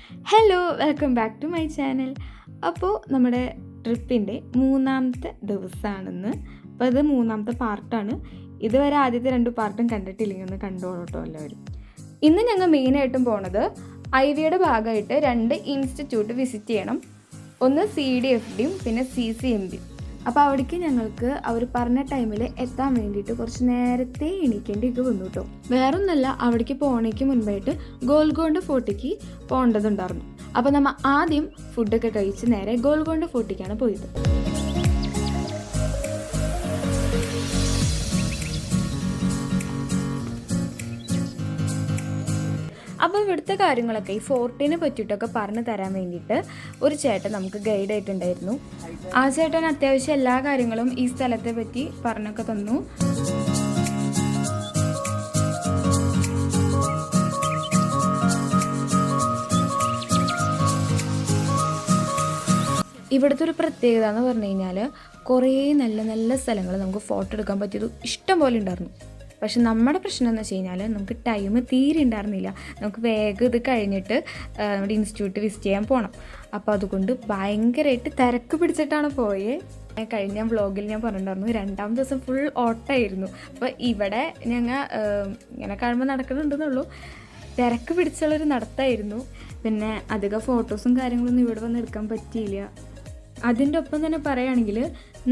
Hello, welcome back to my channel. അപ്പോൾ നമ്മുടെ ട്രിപ്പിൻ്റെ 3-ാമത്തെ ദിവസമാണെന്ന്. അപ്പോൾ ഇത് 3-ാമത്തെ പാർട്ടാണ്. ഇതുവരെ ആദ്യത്തെ 2 പാർട്ടും കണ്ടിട്ടില്ലെങ്കിൽ ഒന്ന് കണ്ടോളൂ കേട്ടോ എല്ലാവരും. ഇന്ന് ഞങ്ങൾ മെയിനായിട്ടും പോണത് IVയുടെ ഭാഗമായിട്ട് 2 ഇൻസ്റ്റിറ്റ്യൂട്ട് വിസിറ്റ് ചെയ്യണം. ഒന്ന് CDFDയും പിന്നെ CCMBയും. അപ്പോൾ അവിടേക്ക് ഞങ്ങൾക്ക് അവർ പറഞ്ഞ ടൈമിൽ എത്താൻ വേണ്ടിയിട്ട് കുറച്ച് നേരത്തെ എണീക്കേണ്ടിയൊക്കെ വന്നു കേട്ടോ. വേറൊന്നല്ല, അവിടേക്ക് പോണേക്ക് മുൻപായിട്ട് ഗോൽക്കൊണ്ട ഫോർട്ടിക്ക് പോകേണ്ടതുണ്ടായിരുന്നു. അപ്പോൾ നമ്മൾ ആദ്യം ഫുഡൊക്കെ കഴിച്ച് നേരെ ഗോൽക്കൊണ്ട ഫോർട്ടിക്കാണ് പോയത്. അപ്പോൾ ഇവിടുത്തെ കാര്യങ്ങളൊക്കെ ഈ ഫോർട്ടിനെ പറ്റിയിട്ടൊക്കെ പറഞ്ഞു തരാൻ വേണ്ടിയിട്ട് ഒരു ചേട്ടൻ നമുക്ക് ഗൈഡ് ആയിട്ടുണ്ടായിരുന്നു. ആ ചേട്ടൻ അത്യാവശ്യം എല്ലാ കാര്യങ്ങളും ഈ സ്ഥലത്തെ പറ്റി പറഞ്ഞൊക്കെ തന്നു. ഇവിടുത്തെ ഒരു പ്രത്യേകത എന്ന് പറഞ്ഞു കഴിഞ്ഞാൽ കുറേ നല്ല നല്ല സ്ഥലങ്ങൾ നമുക്ക് ഫോട്ടോ എടുക്കാൻ പറ്റിയത് ഇഷ്ടം പോലെ ഉണ്ടായിരുന്നു. പക്ഷെ നമ്മുടെ പ്രശ്നം എന്ന് വെച്ച് കഴിഞ്ഞാൽ നമുക്ക് ടൈം തീരെ ഉണ്ടായിരുന്നില്ല. നമുക്ക് വേഗം ഇത് കഴിഞ്ഞിട്ട് നമ്മുടെ ഇൻസ്റ്റിറ്റ്യൂട്ട് വിസിറ്റ് ചെയ്യാൻ പോകണം. അപ്പോൾ അതുകൊണ്ട് ഭയങ്കരമായിട്ട് തിരക്ക് പിടിച്ചിട്ടാണ് പോയത്. കഴിഞ്ഞ വ്ളോഗിൽ ഞാൻ പറഞ്ഞിട്ടുണ്ടായിരുന്നു 2-ാം ദിവസം ഫുൾ ഓട്ടമായിരുന്നു. അപ്പോൾ ഇവിടെ ഞങ്ങൾ ഇങ്ങനെ കാണുമ്പോൾ നടക്കുന്നുണ്ടെന്നുള്ളൂ, തിരക്ക് പിടിച്ചുള്ളൊരു നടത്തമായിരുന്നു. പിന്നെ അധികം ഫോട്ടോസും കാര്യങ്ങളൊന്നും ഇവിടെ വന്ന് എടുക്കാൻ പറ്റിയില്ല. അതിൻ്റെ ഒപ്പം തന്നെ പറയുകയാണെങ്കിൽ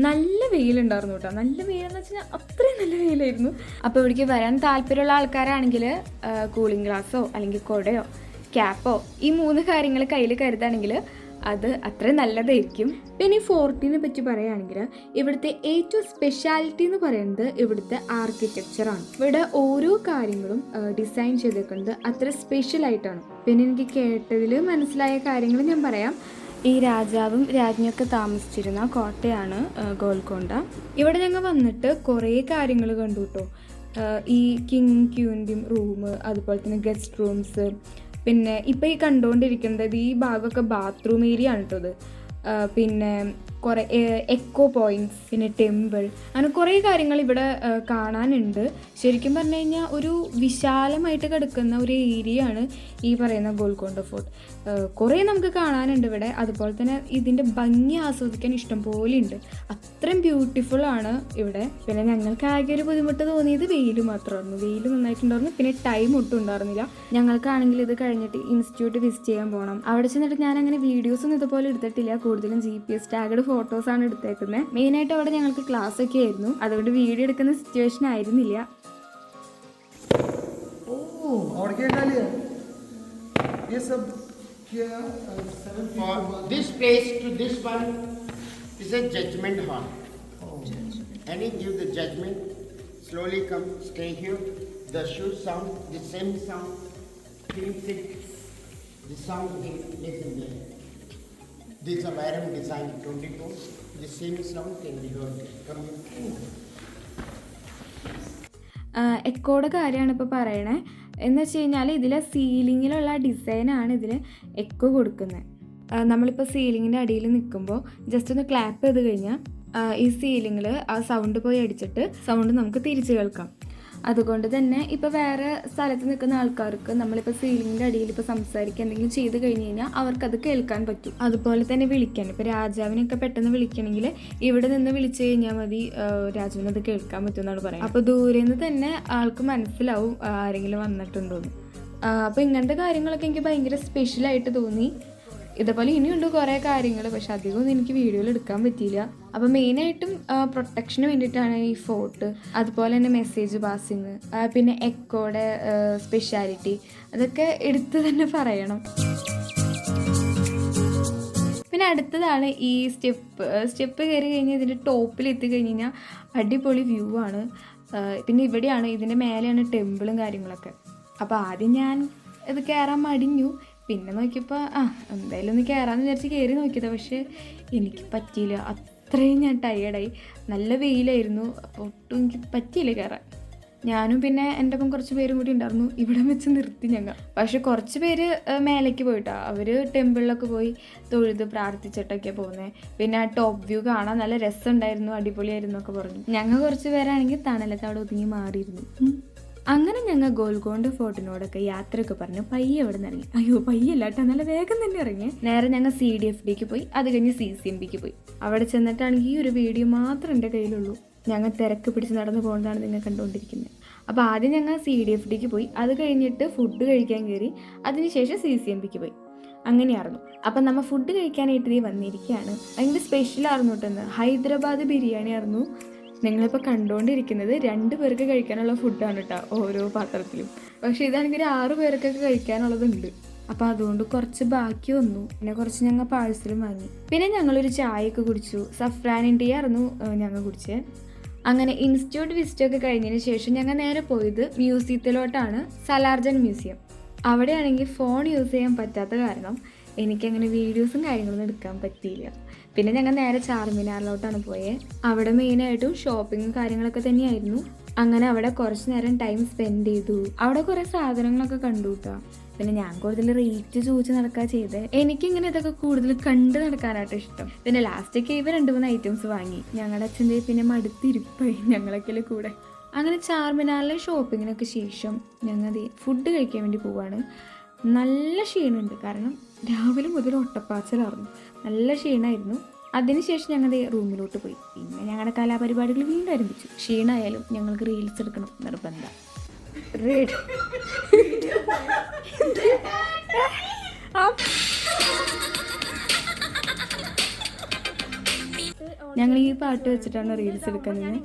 നല്ല വെയിലുണ്ടായിരുന്നു കേട്ടോ. നല്ല വെയിലെന്ന് വെച്ചാൽ അത്രയും നല്ല വെയിലായിരുന്നു. അപ്പോൾ ഇവിടേക്ക് വരാൻ താല്പര്യമുള്ള ആൾക്കാരാണെങ്കിൽ കൂളിംഗ് ഗ്ലാസ്സോ അല്ലെങ്കിൽ കുടയോ ക്യാപ്പോ ഈ 3 കാര്യങ്ങൾ കയ്യിൽ കരുതാണെങ്കിൽ അത് അത്രയും നല്ലതായിരിക്കും. പിന്നെ ഈ ഫോർട്ടിനെ പറ്റി പറയുകയാണെങ്കിൽ ഇവിടുത്തെ ഏറ്റവും സ്പെഷ്യാലിറ്റി എന്ന് പറയുന്നത് ഇവിടുത്തെ ആർക്കിടെക്ചറാണ്. ഇവിടെ ഓരോ കാര്യങ്ങളും ഡിസൈൻ ചെയ്തേക്കുന്നത് അത്ര സ്പെഷ്യലായിട്ടാണ്. പിന്നെ എനിക്ക് കേട്ടതിൽ മനസ്സിലായ കാര്യങ്ങൾ ഞാൻ പറയാം. ഈ രാജാവും രാജ്ഞിയൊക്കെ താമസിച്ചിരുന്ന കോട്ടയാണ് ഗോൽക്കൊണ്ട. ഇവിടെ ഞങ്ങൾ വന്നിട്ട് കുറേ കാര്യങ്ങൾ കണ്ടു കേട്ടോ. ഈ കിങ് ക്യൂൻ്റെയും റൂം, അതുപോലെ തന്നെ ഗസ്റ്റ് റൂംസ്, പിന്നെ ഇപ്പോൾ ഈ കണ്ടുകൊണ്ടിരിക്കുന്നത് ഈ ഭാഗമൊക്കെ ബാത്റൂം ഏരിയ ആണ് കേട്ടോ. ഇത് പിന്നെ കുറേ എക്കോ പോയിൻറ്റ്സ്, പിന്നെ ടെമ്പിൾ, അങ്ങനെ കുറേ കാര്യങ്ങൾ ഇവിടെ കാണാനുണ്ട്. ശരിക്കും പറഞ്ഞു കഴിഞ്ഞാൽ ഒരു വിശാലമായിട്ട് കിടക്കുന്ന ഒരു ഏരിയ ആണ് ഈ പറയുന്ന ഗോൽക്കൊണ്ട ഫോർട്ട്. കുറേ നമുക്ക് കാണാനുണ്ട് ഇവിടെ. അതുപോലെ തന്നെ ഇതിൻ്റെ ഭംഗി ആസ്വദിക്കാൻ ഇഷ്ടം പോലെ ഉണ്ട്. അത്രയും ബ്യൂട്ടിഫുള്ളാണ് ഇവിടെ. പിന്നെ ഞങ്ങൾക്ക് ആകെ ഒരു ബുദ്ധിമുട്ട് തോന്നിയത് വെയിൽ മാത്രമായിരുന്നു. വെയിൽ നന്നായിട്ടുണ്ടായിരുന്നു. പിന്നെ ടൈം ഒട്ടും ഉണ്ടായിരുന്നില്ല. ഞങ്ങൾക്കാണെങ്കിൽ ഇത് കഴിഞ്ഞിട്ട് ഇൻസ്റ്റിറ്റ്യൂട്ട് വിസിറ്റ് ചെയ്യാൻ പോകണം. അവിടെ ചെന്നിട്ട് ഞാനങ്ങനെ വീഡിയോസൊന്നും ഇതുപോലെ എടുത്തിട്ടില്ല. കൂടുതലും GPS ടാഗഡ് ഫോട്ടോസാണ് എടുത്തേക്കുന്നത്. മെയിനായിട്ട് അവിടെ ഞങ്ങൾക്ക് ക്ലാസ് ഒക്കെ ആയിരുന്നു. അതുകൊണ്ട് വീഡിയോ എടുക്കുന്ന സിറ്റുവേഷൻ ആയിരുന്നില്ല. This place to this one is a judgment hall. And he give the judgment. Slowly come, stay here. The shoe sound, the same sound. Sit. The sound listen there. This is a Varam design 24. The same sound can be heard. Come here. എക്കോയുടെ കാര്യമാണ് ഇപ്പോൾ പറയണേ. എന്ന് വെച്ച് കഴിഞ്ഞാൽ ഇതിലെ സീലിങ്ങിലുള്ള ഡിസൈനാണ് ഇതിന് echo കൊടുക്കുന്നത്. നമ്മളിപ്പോൾ സീലിങ്ങിൻ്റെ അടിയിൽ നിൽക്കുമ്പോൾ ജസ്റ്റ് ഒന്ന് ക്ലാപ്പ് ചെയ്ത് കഴിഞ്ഞാൽ ഈ സീലിങ്ങിൽ ആ സൗണ്ട് പോയി അടിച്ചിട്ട് സൗണ്ട് നമുക്ക് തിരിച്ച് കേൾക്കാം. അതുകൊണ്ട് തന്നെ ഇപ്പോൾ വേറെ സ്ഥലത്ത് നിൽക്കുന്ന ആൾക്കാർക്ക് നമ്മളിപ്പോൾ സീലിങ്ങിൻ്റെ അടിയിൽ ഇപ്പോൾ സംസാരിക്കുക എന്തെങ്കിലും ചെയ്ത് കഴിഞ്ഞ് കഴിഞ്ഞാൽ അവർക്കത് കേൾക്കാൻ പറ്റും. അതുപോലെ തന്നെ വിളിക്കാൻ, ഇപ്പോൾ രാജാവിനൊക്കെ പെട്ടെന്ന് വിളിക്കണമെങ്കിൽ ഇവിടെ നിന്ന് വിളിച്ചു കഴിഞ്ഞാൽ മതി, രാജാവിനത് കേൾക്കാൻ പറ്റുമെന്നാണ് പറയുന്നത്. അപ്പോൾ ദൂരെ നിന്ന് തന്നെ ആൾക്ക് മനസ്സിലാവും ആരെങ്കിലും വന്നിട്ടുണ്ടോയെന്ന്. അപ്പോൾ ഇങ്ങനത്തെ കാര്യങ്ങളൊക്കെ എനിക്ക് ഭയങ്കര സ്പെഷ്യലായിട്ട് തോന്നി. ഇതുപോലെ ഇനിയുണ്ട് കുറേ കാര്യങ്ങൾ, പക്ഷെ അധികമൊന്നും എനിക്ക് വീഡിയോയിൽ എടുക്കാൻ പറ്റിയില്ല. അപ്പോൾ മെയിനായിട്ടും പ്രൊട്ടക്ഷന് വേണ്ടിയിട്ടാണ് ഈ ഫോർട്ട്. അതുപോലെ തന്നെ മെസ്സേജ് പാസിങ്, പിന്നെ എക്കോയുടെ സ്പെഷ്യാലിറ്റി, അതൊക്കെ എടുത്ത് തന്നെ പറയണം. പിന്നെ അടുത്തതാണ് ഈ സ്റ്റെപ്പ് കയറി കഴിഞ്ഞാൽ ഇതിൻ്റെ ടോപ്പിൽ എത്തിക്കഴിഞ്ഞ് കഴിഞ്ഞാൽ അടിപൊളി വ്യൂ ആണ്. പിന്നെ ഇവിടെയാണ്, ഇതിൻ്റെ മേലെയാണ് ടെമ്പിളും കാര്യങ്ങളൊക്കെ. അപ്പോൾ ആദ്യം ഞാൻ ഇത് കയറാൻ മടിഞ്ഞു. പിന്നെ നോക്കിയപ്പോൾ എന്തായാലും ഒന്ന് കയറാമെന്ന് വിചാരിച്ച് കയറി നോക്കിയതാണ്. പക്ഷേ എനിക്ക് പറ്റിയില്ല. അത്രയും ഞാൻ ടയേർഡായി. നല്ല വെയിലായിരുന്നു. അപ്പോൾ ഒട്ടും എനിക്ക് പറ്റിയില്ല കയറാൻ. ഞാനും പിന്നെ എൻ്റെ ഒപ്പം കുറച്ച് പേരും കൂടി ഉണ്ടായിരുന്നു. ഇവിടെ വെച്ച് നിർത്തി ഞങ്ങൾ. പക്ഷെ കുറച്ച് പേര് മേലേക്ക് പോയിട്ടാണ്. അവർ ടെമ്പിളിലൊക്കെ പോയി തൊഴുത് പ്രാർത്ഥിച്ചിട്ടൊക്കെ പോകുന്നത്. പിന്നെ ആ ടോപ്പ് വ്യൂ കാണാൻ നല്ല രസമുണ്ടായിരുന്നു, അടിപൊളിയായിരുന്നു ഒക്കെ പറഞ്ഞു. ഞങ്ങൾ കുറച്ച് പേരാണെങ്കിൽ തണലത്ത് അവിടെ ഒതുങ്ങി മാറിയിരുന്നു. അങ്ങനെ ഞങ്ങൾ ഗോൽക്കൊണ്ട ഫോർട്ടിനോടൊക്കെ യാത്രയൊക്കെ പറഞ്ഞ് പയ്യെ അവിടെ നിന്ന് ഇറങ്ങി. അയ്യോ പയ്യല്ല കേട്ടോ, നല്ല വേഗം തന്നെ ഇറങ്ങി. നേരെ ഞങ്ങൾ CDFDക്ക് പോയി, അത് കഴിഞ്ഞ് CCMBക്ക് പോയി. അവിടെ ചെന്നിട്ടാണെങ്കിൽ ഈ ഒരു വീഡിയോ മാത്രം എൻ്റെ കയ്യിലുള്ളൂ. ഞങ്ങൾ തിരക്ക് പിടിച്ച് നടന്നു പോകുന്നതാണ് നിങ്ങൾ കണ്ടുകൊണ്ടിരിക്കുന്നത്. അപ്പോൾ ആദ്യം ഞങ്ങൾ CDFDക്ക് പോയി, അത് കഴിഞ്ഞിട്ട് ഫുഡ് കഴിക്കാൻ കയറി, അതിനുശേഷം CCMBക്ക് പോയി. അങ്ങനെയായിരുന്നു. അപ്പം നമ്മൾ ഫുഡ് കഴിക്കാനായിട്ട് ഇത് വന്നിരിക്കുകയാണ്. ഭയങ്കര സ്പെഷ്യലായിരുന്നു കേട്ടോ. ഹൈദരാബാദ് ബിരിയാണി ആയിരുന്നു നിങ്ങളിപ്പോൾ കണ്ടുകൊണ്ടിരിക്കുന്നത്. 2 പേർക്ക് കഴിക്കാനുള്ള ഫുഡാണ് കേട്ടോ ഓരോ പാത്രത്തിലും. പക്ഷേ ഇതാണെങ്കിൽ 6 പേർക്കൊക്കെ കഴിക്കാനുള്ളതുണ്ട്. അപ്പോൾ അതുകൊണ്ട് കുറച്ച് ബാക്കി വന്നു. പിന്നെ കുറച്ച് ഞങ്ങൾ പാഴ്സലും വാങ്ങി. പിന്നെ ഞങ്ങളൊരു ചായയൊക്കെ കുടിച്ചു. സഫ്രാൻ ടീ ആയിരുന്നു ഞങ്ങൾ കുടിച്ചത്. അങ്ങനെ ഇൻസ്റ്റിറ്റ്യൂട്ട് വിസിറ്റൊക്കെ കഴിഞ്ഞതിന് ശേഷം ഞങ്ങൾ നേരെ പോയത് മ്യൂസിയത്തിലോട്ടാണ്, സലാർജംഗ് മ്യൂസിയം. അവിടെയാണെങ്കിൽ ഫോൺ യൂസ് ചെയ്യാൻ പറ്റാത്ത കാരണം എനിക്കങ്ങനെ വീഡിയോസും കാര്യങ്ങളൊന്നും എടുക്കാൻ പറ്റിയില്ല. പിന്നെ ഞങ്ങൾ നേരെ ചാർമിനാറിലോട്ടാണ് പോയത്. അവിടെ മെയിനായിട്ടും ഷോപ്പിങ്ങും കാര്യങ്ങളൊക്കെ തന്നെയായിരുന്നു. അങ്ങനെ അവിടെ കുറച്ച് നേരം ടൈം സ്പെൻഡ് ചെയ്തു. അവിടെ കുറേ സാധനങ്ങളൊക്കെ കണ്ടു കേട്ടോ. പിന്നെ ഞാൻ കൂടുതൽ റേറ്റ് ചോദിച്ച് നടക്കുക ചെയ്തത്. എനിക്കിങ്ങനെ ഇതൊക്കെ കൂടുതൽ കണ്ട് നടക്കാനായിട്ട് ഇഷ്ടം. പിന്നെ ലാസ്റ്റൊക്കെ ഇവ 2-3 ഐറ്റംസ് വാങ്ങി. ഞങ്ങളുടെ അച്ഛൻ്റെ പിന്നെ മടുത്തിരിപ്പായി ഞങ്ങളൊക്കെ കൂടെ. അങ്ങനെ ചാർമിനാറിലെ ഷോപ്പിങ്ങിനൊക്കെ ശേഷം ഞങ്ങൾ ഫുഡ് കഴിക്കാൻ വേണ്ടി പോവാണ്. നല്ല ക്ഷീണമുണ്ട്, കാരണം രാവിലെ മുതൽ ഒട്ടപ്പാച്ചലായിരുന്നു. നല്ല ക്ഷീണമായിരുന്നു. അതിനുശേഷം ഞങ്ങൾ റൂമിലോട്ട് പോയി. പിന്നെ ഞങ്ങളുടെ കലാപരിപാടികൾ വീണ്ടും ആരംഭിച്ചു. ക്ഷീണമായാലും ഞങ്ങൾക്ക് റീൽസ് എടുക്കണം നിർബന്ധം. ഞങ്ങൾ ഈ പാട്ട് വെച്ചിട്ടാണ് റീൽസ് എടുക്കുന്നത്.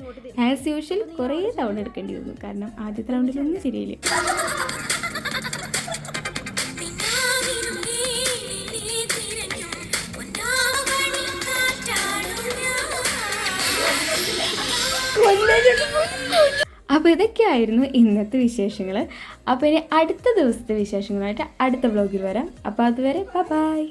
ആസ് യൂഷ്വൽ കുറേ തവണ എടുക്കേണ്ടി വന്നു, കാരണം ആദ്യത്തെ റൗണ്ടിലൊന്നും ശരിയില്ല. അപ്പോൾ ഇതൊക്കെയായിരുന്നു ഇന്നത്തെ വിശേഷങ്ങൾ. അപ്പോൾ ഇനി അടുത്ത ദിവസത്തെ വിശേഷങ്ങളായിട്ട് അടുത്ത വ്ലോഗിൽ വരാം. അപ്പോൾ അതുവരെ ബൈ.